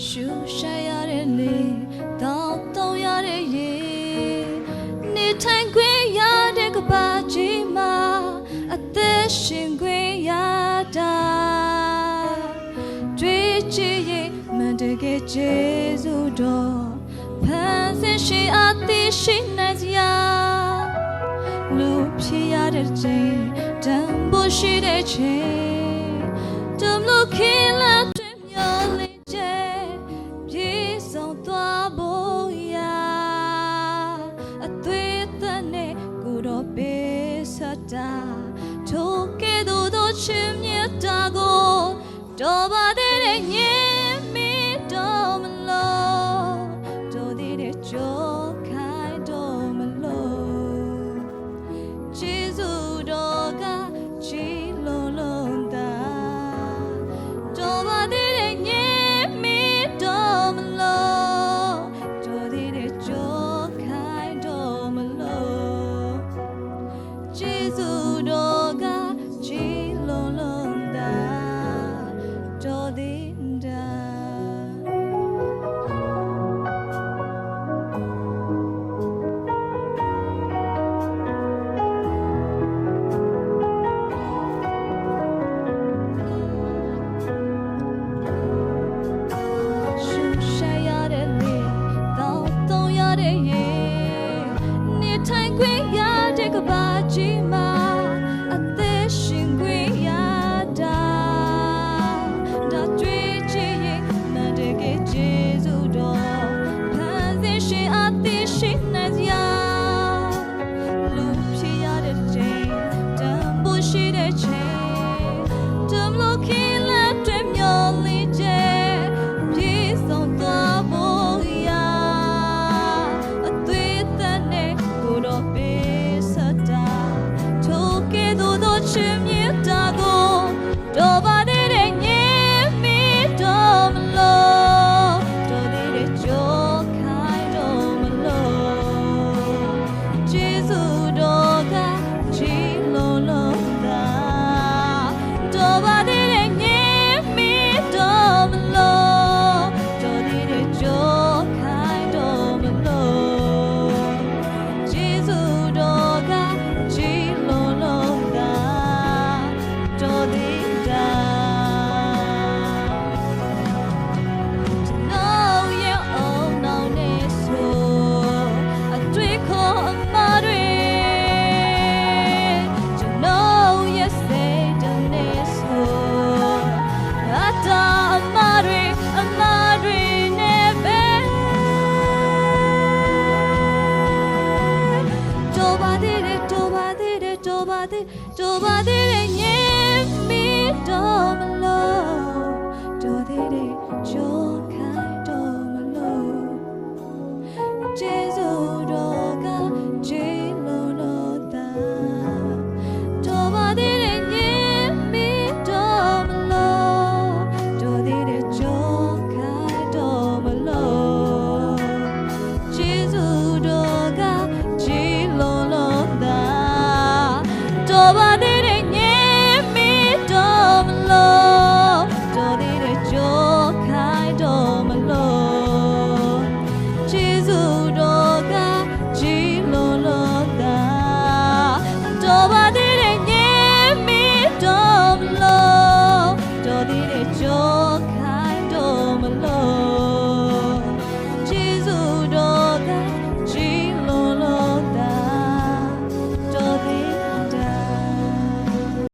ရှူရှာရတဲ့လေတောင်းရတဲ့ရေနေထိုင်ခွင့်ရတဲ့ကဘာကြီးမှာအသက်ရှင်ခွင့်ရတာတွေ့ချင်ရင်မန်တကယ်ကျေးဇူးတော်ဖန်ဆင်းရှင်အသိရှိနိုင်စရာလူဖြစ်ရတဲ့ချိန်တန်ဖို့ရှိတဲ့ချိန်တမလို့ခင်လာတဲ့မျောလေးချက်ပြေဆုံးသွားဖို့ရာအသွေးသက်နဲ့ကိုတော့ပေးစတာထိုကဲ့သို့သောချစ်မြတ်တာကိုတော်ပါတဲ့ညင်မီတော်မလို့တော်တဲ့ကြောခိုင်တော်မလို့ကျေးဇူးတော်ကကြည်လုံးလုံးသာတော်ပါတဲ့ညင်မီတော်မလို့တော်တဲ့ကြောခိုင်တော်မလို့ကျေးဇူးတော်ကကြည်လုံးလုံးသာတော်တဲ့ထိုင်ခွင့်ရတဲ့ကဘာကြီးမှာအသက်ရှင်ခွင့်ရတာဒါတွေ့ချင်ရင်မတကယ်ကျေးဇူးတော်ဖန်ဆင်းရှင်အသိရှိနိုင်စရာလူဖြစ်ရတဲ့ချိန်တန်ဖို့ရှိတဲ့ချိန်တမလို့ခင်လာတဲ့မျောလေးချက်ပြေဆုံးသွားဖို့ရာအသွေးသက်နဲ့ကိုတော့ပေးစတာထိုကဲ့သို့သောချစ်မြတ်တာကိုတော်ပါတဲ့ညင်မီတော်မလို့တော်တဲ့ကြောခိုင်တော်မလို့ကျေးဇူးတော်ကကြည်လုံးလုံးသာတော်ပါတဲ့ညင်မီတော်မလို့တော်တဲ့ကြောခိုင်တော်မလို့ကျေးဇူးတော်ကကြည်လုံးလုံးသာတော်တဲ့တာနော်ရဲ့အောင်နောင်နေဆိုအတွေ့ခေါ်အမှားတွေကျွန်တော်ရဲ့စိတ်တနေဆိုအတားအမှားတွေနဲ့ပဲတော်ပါသေးတယ်ညင်မီတော်မလို့တော်သေးတယ်ကြောခိုင်တော်မလို့ကျေးဇူး